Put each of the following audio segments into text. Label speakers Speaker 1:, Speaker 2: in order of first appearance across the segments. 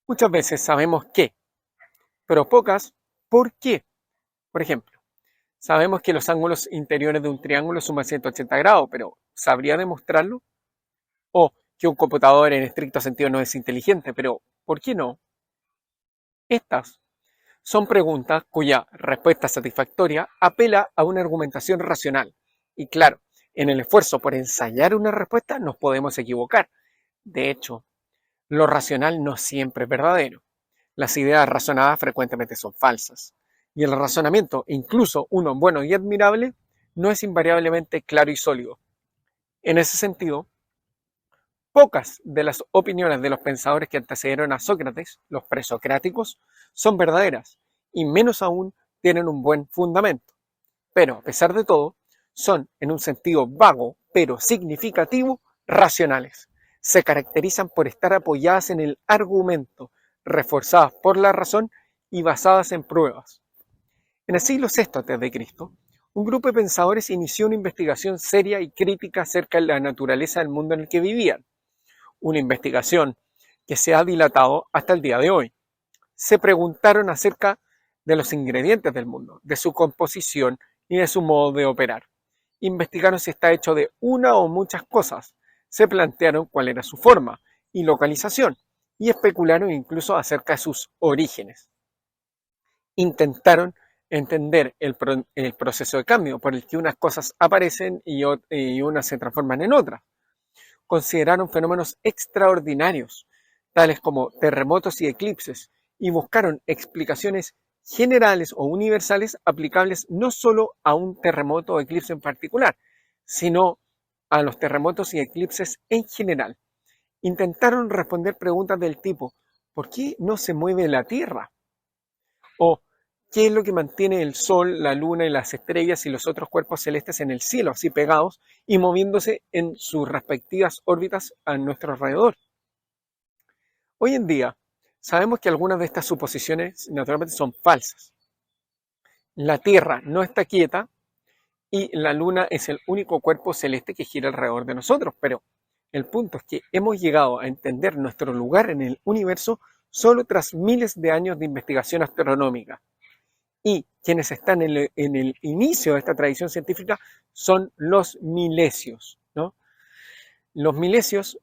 Speaker 1: Muchas veces sabemos qué, pero pocas por qué. Por ejemplo, sabemos que los ángulos interiores de un triángulo suman 180 grados, pero ¿sabría demostrarlo? O que un computador en estricto sentido no es inteligente, pero ¿por qué no? Estas son preguntas cuya respuesta satisfactoria apela a una argumentación racional. Y claro, en el esfuerzo por ensayar una respuesta nos podemos equivocar. De hecho, lo racional no siempre es verdadero. Las ideas razonadas frecuentemente son falsas. Y el razonamiento, incluso uno bueno y admirable, no es invariablemente claro y sólido. En ese sentido, pocas de las opiniones de los pensadores que antecedieron a Sócrates, los presocráticos, son verdaderas, y menos aún tienen un buen fundamento. Pero, a pesar de todo, son, en un sentido vago, pero significativo, racionales. Se caracterizan por estar apoyadas en el argumento, reforzadas por la razón y basadas en pruebas. En el siglo VI a.C., un grupo de pensadores inició una investigación seria y crítica acerca de la naturaleza del mundo en el que vivían. Una investigación que se ha dilatado hasta el día de hoy. Se preguntaron acerca de los ingredientes del mundo, de su composición y de su modo de operar. Investigaron si está hecho de una o muchas cosas. Se plantearon cuál era su forma y localización y especularon incluso acerca de sus orígenes. Intentaron entender el proceso de cambio por el que unas cosas aparecen y unas se transforman en otras. Consideraron fenómenos extraordinarios, tales como terremotos y eclipses, y buscaron explicaciones generales o universales aplicables no solo a un terremoto o eclipse en particular, sino a los terremotos y eclipses en general. Intentaron responder preguntas del tipo: ¿por qué no se mueve la Tierra? ¿O qué es lo que mantiene el Sol, la Luna y las estrellas y los otros cuerpos celestes en el cielo, así pegados y moviéndose en sus respectivas órbitas a nuestro alrededor? Hoy en día, sabemos que algunas de estas suposiciones naturalmente son falsas. La Tierra no está quieta y la Luna es el único cuerpo celeste que gira alrededor de nosotros, pero el punto es que hemos llegado a entender nuestro lugar en el universo solo tras miles de años de investigación astronómica. Y quienes están en el inicio de esta tradición científica son los milesios, ¿no? Los milesios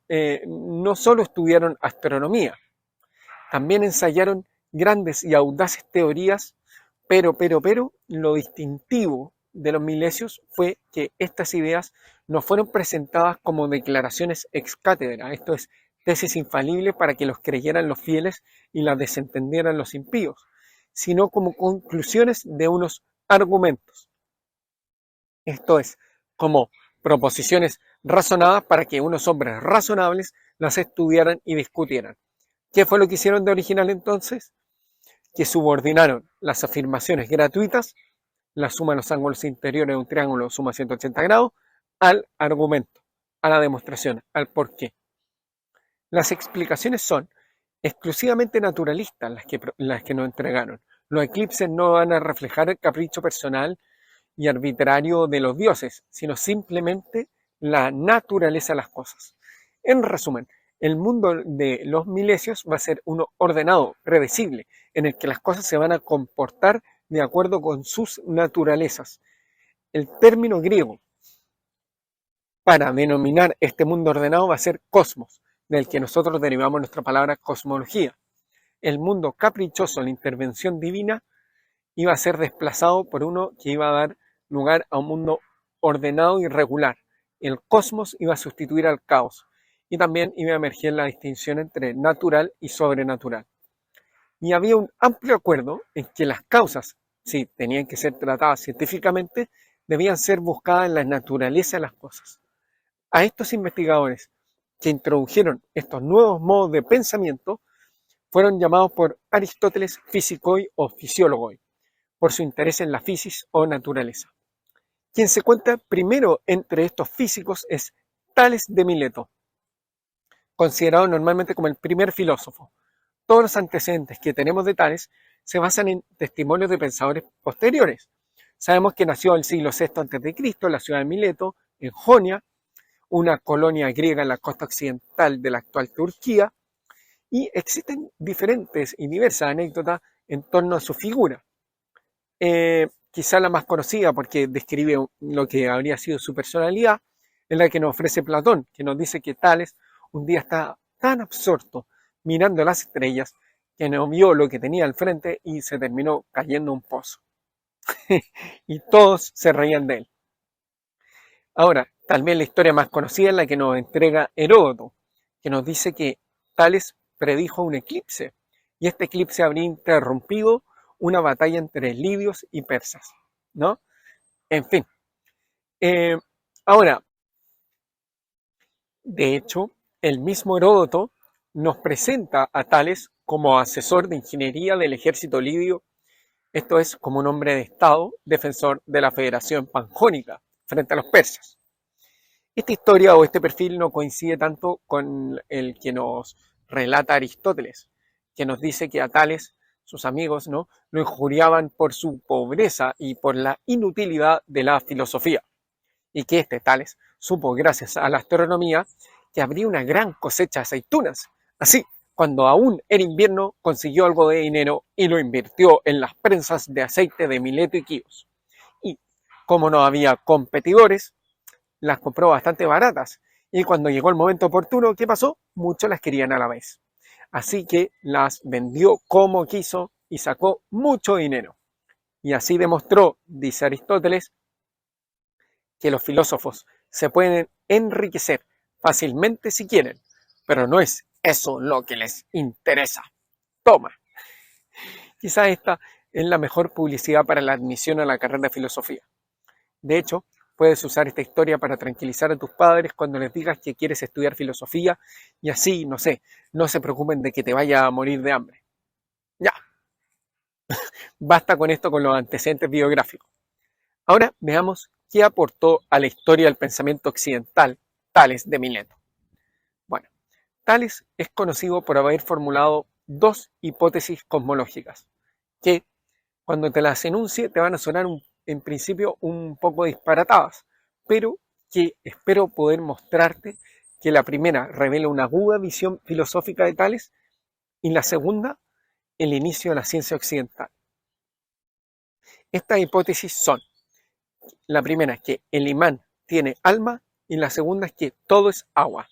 Speaker 1: no solo estudiaron astronomía, también ensayaron grandes y audaces teorías, pero, lo distintivo de los milesios fue que estas ideas no fueron presentadas como declaraciones ex cátedra, esto es, tesis infalibles para que los creyeran los fieles y las desentendieran los impíos, sino como conclusiones de unos argumentos. Esto es, como proposiciones razonadas para que unos hombres razonables las estudiaran y discutieran. ¿Qué fue lo que hicieron de original entonces? Que subordinaron las afirmaciones gratuitas, la suma de los ángulos interiores de un triángulo suma 180 grados, al argumento, a la demostración, al porqué. Las explicaciones son exclusivamente naturalistas las que nos entregaron. Los eclipses no van a reflejar el capricho personal y arbitrario de los dioses, sino simplemente la naturaleza de las cosas. En resumen, el mundo de los milesios va a ser uno ordenado, predecible, en el que las cosas se van a comportar de acuerdo con sus naturalezas. El término griego para denominar este mundo ordenado va a ser cosmos, del que nosotros derivamos nuestra palabra cosmología. El mundo caprichoso, la intervención divina, iba a ser desplazado por uno que iba a dar lugar a un mundo ordenado y regular. El cosmos iba a sustituir al caos y también iba a emerger la distinción entre natural y sobrenatural. Y había un amplio acuerdo en que las causas, si tenían que ser tratadas científicamente, debían ser buscadas en la naturaleza de las cosas. A estos investigadores que introdujeron estos nuevos modos de pensamiento fueron llamados por Aristóteles físicoi o fisiologoi, por su interés en la física o naturaleza. Quien se cuenta primero entre estos físicos es Tales de Mileto, considerado normalmente como el primer filósofo. Todos los antecedentes que tenemos de Tales se basan en testimonios de pensadores posteriores. Sabemos que nació en el siglo VI a.C. en la ciudad de Mileto, en Jonia, una colonia griega en la costa occidental de la actual Turquía, Y existen diferentes y diversas anécdotas en torno a su figura. Quizá la más conocida, porque describe lo que habría sido su personalidad, es la que nos ofrece Platón, que nos dice que Tales un día está tan absorto mirando las estrellas que no vio lo que tenía al frente y se terminó cayendo a un pozo. Y todos se reían de él. Ahora, tal vez la historia más conocida es la que nos entrega Heródoto, que nos dice que Tales predijo un eclipse, y este eclipse habría interrumpido una batalla entre libios y persas, ¿no? En fin. Eh, Ahora, de hecho, el mismo Heródoto nos presenta a Tales como asesor de ingeniería del ejército libio, esto es, como un hombre de Estado, defensor de la Federación Panjónica frente a los persas. Esta historia o este perfil no coincide tanto con el que nos relata Aristóteles, que nos dice que a Tales, sus amigos, ¿no?, lo injuriaban por su pobreza y por la inutilidad de la filosofía, y que este Tales supo, gracias a la astronomía, que habría una gran cosecha de aceitunas. Así, cuando aún era invierno, consiguió algo de dinero y lo invirtió en las prensas de aceite de Mileto y Quíos. Y como no había competidores, las compró bastante baratas. Y cuando llegó el momento oportuno, ¿qué pasó? Muchos las querían a la vez. Así que las vendió como quiso y sacó mucho dinero. Y así demostró, dice Aristóteles, que los filósofos se pueden enriquecer fácilmente si quieren, pero no es eso lo que les interesa. Toma. Quizá esta es la mejor publicidad para la admisión a la carrera de filosofía. De hecho, puedes usar esta historia para tranquilizar a tus padres cuando les digas que quieres estudiar filosofía y así, no sé, no se preocupen de que te vaya a morir de hambre. Ya, basta con esto con los antecedentes biográficos. Ahora veamos qué aportó a la historia del pensamiento occidental Tales de Mileto. Bueno, Tales es conocido por haber formulado dos hipótesis cosmológicas que, cuando te las enuncie, te van a sonar en principio un poco disparatadas, pero que espero poder mostrarte que la primera revela una aguda visión filosófica de Tales y la segunda, el inicio de la ciencia occidental. Estas hipótesis son: la primera es que el imán tiene alma y la segunda es que todo es agua.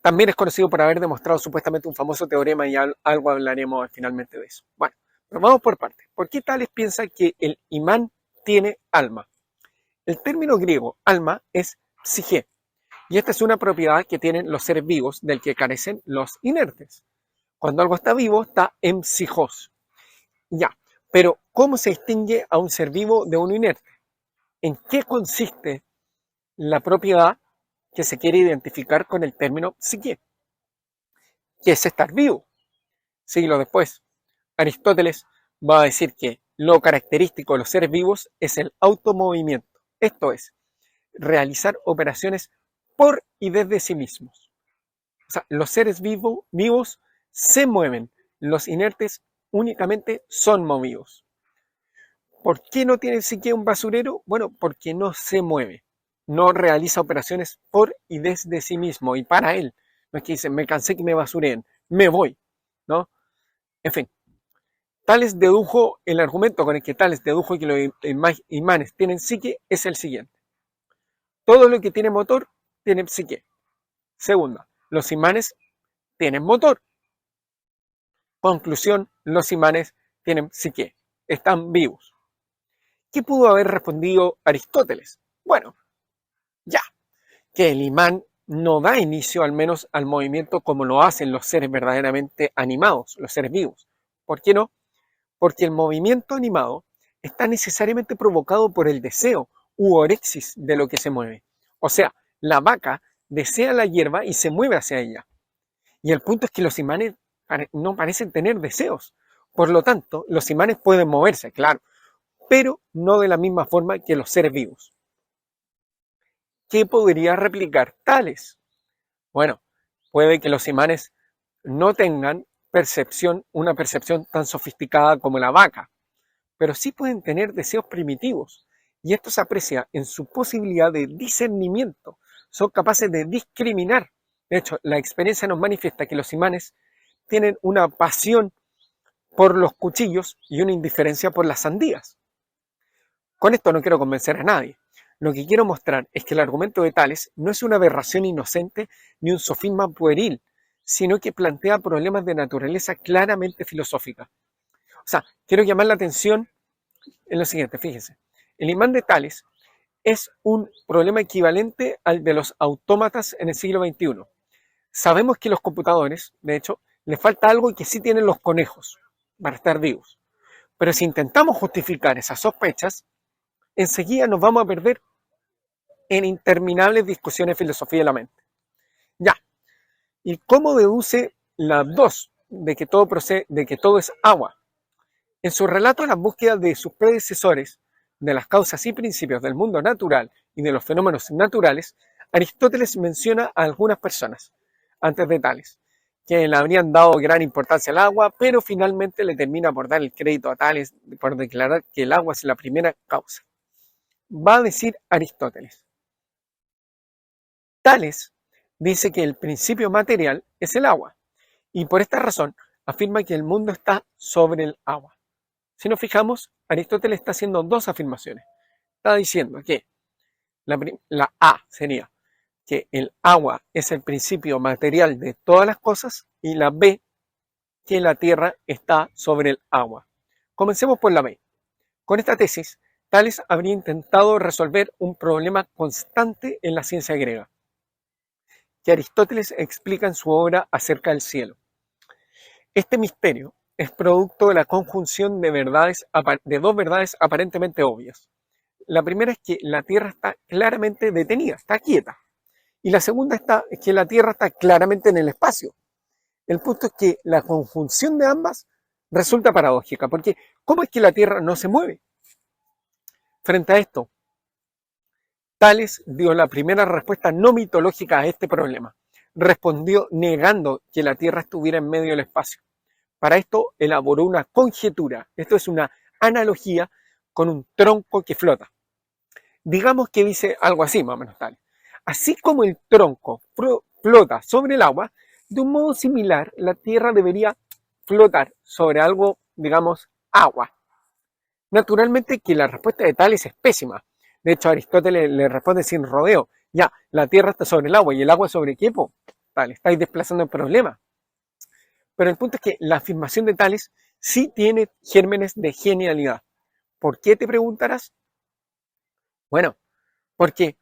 Speaker 1: También es conocido por haber demostrado supuestamente un famoso teorema y algo hablaremos finalmente de eso. Bueno, pero vamos por partes. ¿Por qué Tales piensa que el imán tiene alma? El término griego alma es psique, y esta es una propiedad que tienen los seres vivos del que carecen los inertes. Cuando algo está vivo, está en psijos. Ya, pero ¿cómo se distingue a un ser vivo de un inerte? ¿En qué consiste la propiedad que se quiere identificar con el término psique? ¿Qué es estar vivo? Siglos después, Aristóteles va a decir que lo característico de los seres vivos es el automovimiento, esto es, realizar operaciones por y desde sí mismos. O sea, los seres vivos se mueven, los inertes únicamente son movidos. ¿Por qué no tiene siquiera un basurero? Bueno, porque no se mueve, no realiza operaciones por y desde sí mismo y para él. No es que dicen, me cansé que me basureen, me voy, ¿no? En fin, Tales dedujo, el argumento con el que Tales dedujo que los imanes tienen psique es el siguiente: todo lo que tiene motor tiene psique. Segunda, los imanes tienen motor. Conclusión, los imanes tienen psique, están vivos. ¿Qué pudo haber respondido Aristóteles? Bueno, ya, que el imán no da inicio al menos al movimiento como lo hacen los seres verdaderamente animados, los seres vivos. ¿Por qué no? Porque el movimiento animado está necesariamente provocado por el deseo u orexis de lo que se mueve. O sea, la vaca desea la hierba y se mueve hacia ella. Y el punto es que los imanes no parecen tener deseos. Por lo tanto, los imanes pueden moverse, claro, pero no de la misma forma que los seres vivos. ¿Qué podría replicar Tales? Bueno, puede que los imanes no tengan una percepción tan sofisticada como la vaca, pero sí pueden tener deseos primitivos, y esto se aprecia en su posibilidad de discernimiento. Son capaces de discriminar De hecho, la experiencia nos manifiesta que los imanes tienen una pasión por los cuchillos y una indiferencia por las sandías. Con esto no quiero convencer a nadie. Lo que quiero mostrar es que el argumento de Tales no es una aberración inocente ni un sofisma pueril, sino que plantea problemas de naturaleza claramente filosófica. O sea, quiero llamar la atención en lo siguiente, fíjense. El imán de Tales es un problema equivalente al de los autómatas en el siglo XXI. Sabemos que los computadores, de hecho, les falta algo que sí tienen los conejos para estar vivos. Pero si intentamos justificar esas sospechas, enseguida nos vamos a perder en interminables discusiones de filosofía de la mente. Ya. ¿Y cómo deduce la 2 de que todo es agua? En su relato de las búsquedas de sus predecesores, de las causas y principios del mundo natural y de los fenómenos naturales, Aristóteles menciona a algunas personas, antes de Tales, que le habrían dado gran importancia al agua, pero finalmente le termina por dar el crédito a Tales por declarar que el agua es la primera causa. Va a decir Aristóteles. Tales dice que el principio material es el agua, y por esta razón afirma que el mundo está sobre el agua. Si nos fijamos, Aristóteles está haciendo dos afirmaciones. Está diciendo que la A sería que el agua es el principio material de todas las cosas, y la B, que la tierra está sobre el agua. Comencemos por la B. Con esta tesis, Tales habría intentado resolver un problema constante en la ciencia griega, que Aristóteles explica en su obra Acerca del cielo. Este misterio es producto de la conjunción de dos verdades aparentemente obvias. La primera es que la Tierra está claramente detenida, está quieta. Y la segunda es que la Tierra está claramente en el espacio. El punto es que la conjunción de ambas resulta paradójica, porque ¿cómo es que la Tierra no se mueve? Frente a esto, Tales dio la primera respuesta no mitológica a este problema. Respondió negando que la Tierra estuviera en medio del espacio. Para esto elaboró una conjetura. Esto es una analogía con un tronco que flota. Digamos que dice algo así, más o menos tal. Así como el tronco flota sobre el agua, de un modo similar, la Tierra debería flotar sobre algo, digamos, agua. Naturalmente que la respuesta de Tales es pésima. De hecho, Aristóteles le responde sin rodeo. Ya, la Tierra está sobre el agua. ¿Y el agua sobre qué? Tal, estáis desplazando el problema. Pero el punto es que la afirmación de Tales sí tiene gérmenes de genialidad. ¿Por qué, te preguntarás? Bueno, porque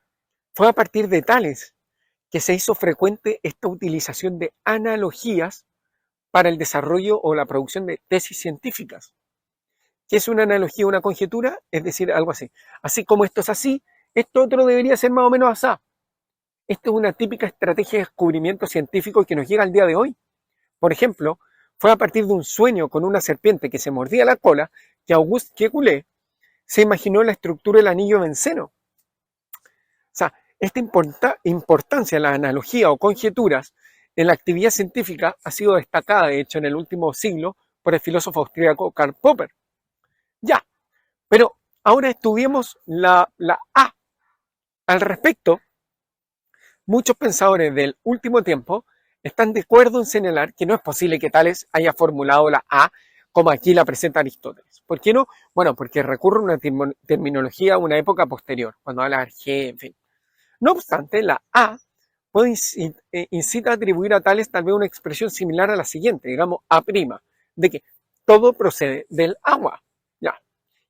Speaker 1: fue a partir de Tales que se hizo frecuente esta utilización de analogías para el desarrollo o la producción de tesis científicas. ¿Qué es una analogía, una conjetura? Es decir, algo así. Así como esto es así, esto otro debería ser más o menos así. Esto es una típica estrategia de descubrimiento científico que nos llega al día de hoy. Por ejemplo, fue a partir de un sueño con una serpiente que se mordía la cola que Auguste Kekulé se imaginó la estructura del anillo de benceno. O sea, esta importancia de la analogía o conjeturas en la actividad científica ha sido destacada, de hecho, en el último siglo por el filósofo austríaco Karl Popper. Ya, pero ahora estudiemos la A. Al respecto, muchos pensadores del último tiempo están de acuerdo en señalar que no es posible que Tales haya formulado la A como aquí la presenta Aristóteles. ¿Por qué no? Bueno, porque recurre a una terminología a una época posterior, cuando habla de Arge, en fin. No obstante, la A puede incita a atribuir a Tales tal vez una expresión similar a la siguiente, digamos A', de que todo procede del agua. Ya.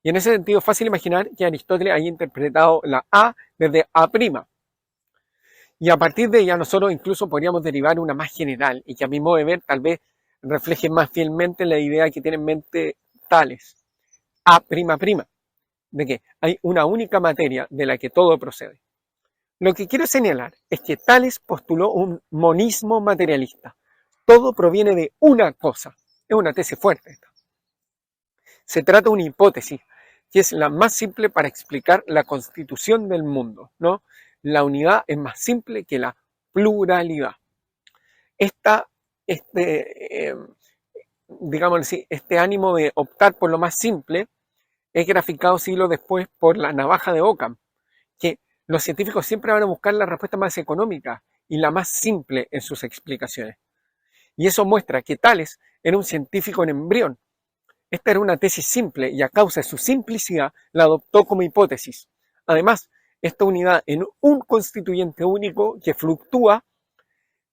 Speaker 1: Y en ese sentido es fácil imaginar que Aristóteles haya interpretado la A desde A'. Y a partir de ella nosotros incluso podríamos derivar una más general y que a mi modo de ver tal vez refleje más fielmente la idea que tiene en mente Tales. A', de que hay una única materia de la que todo procede. Lo que quiero señalar es que Tales postuló un monismo materialista. Todo proviene de una cosa. Es una tesis fuerte esta. Se trata de una hipótesis que es la más simple para explicar la constitución del mundo, ¿no? La unidad es más simple que la pluralidad. Digamos así, este ánimo de optar por lo más simple es graficado siglos después por la navaja de Occam, que los científicos siempre van a buscar la respuesta más económica y la más simple en sus explicaciones. Y eso muestra que Tales era un científico en embrión. Esta era una tesis simple y a causa de su simplicidad la adoptó como hipótesis. Además, esta unidad en un constituyente único que fluctúa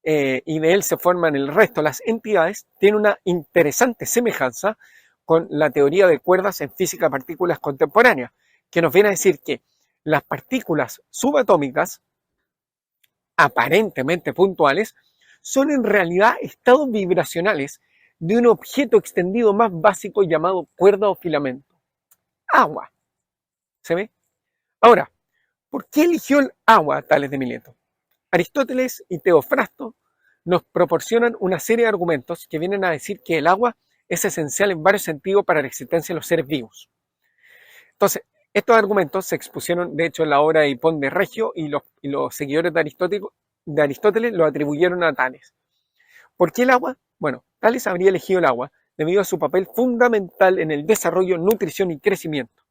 Speaker 1: y de él se forman el resto de las entidades, tiene una interesante semejanza con la teoría de cuerdas en física de partículas contemporánea, que nos viene a decir que las partículas subatómicas, aparentemente puntuales, son en realidad estados vibracionales de un objeto extendido más básico llamado cuerda o filamento. Agua. ¿Se ve? Ahora, ¿por qué eligió el agua Tales de Mileto? Aristóteles y Teofrasto nos proporcionan una serie de argumentos que vienen a decir que el agua es esencial en varios sentidos para la existencia de los seres vivos. Entonces, estos argumentos se expusieron, de hecho, en la obra de Hipón de Regio y los seguidores de Aristóteles lo atribuyeron a Tales. ¿Por qué el agua? Bueno, Tales habría elegido el agua debido a su papel fundamental en el desarrollo, nutrición y crecimiento.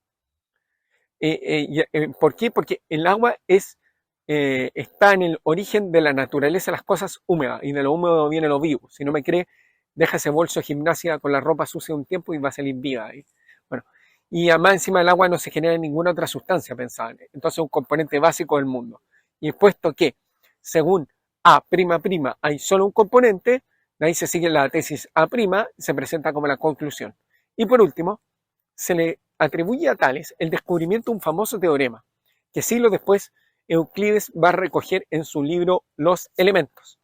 Speaker 1: ¿Por qué? Porque el agua está en el origen de la naturaleza de las cosas húmedas, y de lo húmedo viene lo vivo. Si no me cree, deja ese bolso de gimnasia con la ropa sucia un tiempo y va a salir viva ahí. Bueno, y además encima del agua no se genera ninguna otra sustancia, pensaban. Entonces es un componente básico del mundo. Y puesto que, según A', hay solo un componente, de ahí se sigue la tesis A', se presenta como la conclusión. Y por último, se le atribuye a Tales el descubrimiento de un famoso teorema, que siglos después Euclides va a recoger en su libro Los Elementos.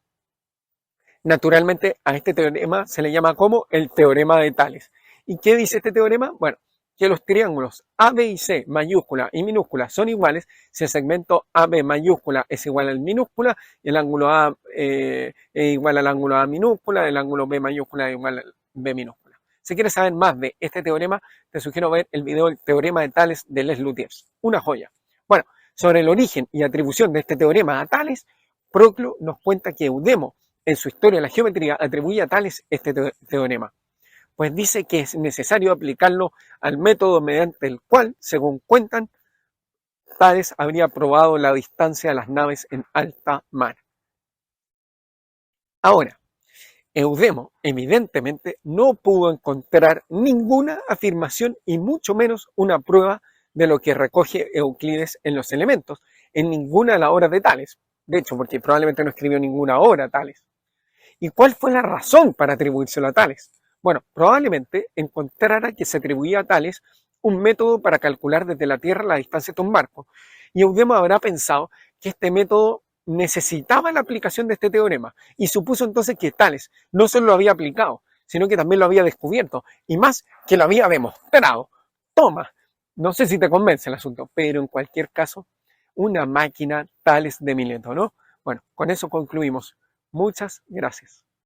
Speaker 1: Naturalmente, a este teorema se le llama como el teorema de Tales. ¿Y qué dice este teorema? Bueno, que los triángulos AB y C, mayúscula y minúscula, son iguales si el segmento AB mayúscula es igual al minúscula, y el ángulo A es igual al ángulo A minúscula, el ángulo B mayúscula es igual al B minúscula. Si quieres saber más de este teorema, te sugiero ver el video del teorema de Tales de Les Luthiers. Una joya. Bueno, sobre el origen y atribución de este teorema a Tales, Proclo nos cuenta que Eudemo, en su historia de la geometría, atribuye a Tales este teorema, pues dice que es necesario aplicarlo al método mediante el cual, según cuentan, Tales habría probado la distancia de las naves en alta mar. Ahora, Eudemo evidentemente no pudo encontrar ninguna afirmación y mucho menos una prueba de lo que recoge Euclides en Los Elementos, en ninguna de las obras de Tales. De hecho, porque probablemente no escribió ninguna obra Tales. ¿Y cuál fue la razón para atribuírselo a Tales? Bueno, probablemente encontrara que se atribuía a Tales un método para calcular desde la Tierra la distancia de un barco. Y Eudemo habrá pensado que este método necesitaba la aplicación de este teorema y supuso entonces que Tales no solo lo había aplicado, sino que también lo había descubierto y más que lo había demostrado. Toma, no sé si te convence el asunto, pero en cualquier caso, una máquina Tales de Mileto, ¿no? Bueno, con eso concluimos. Muchas gracias.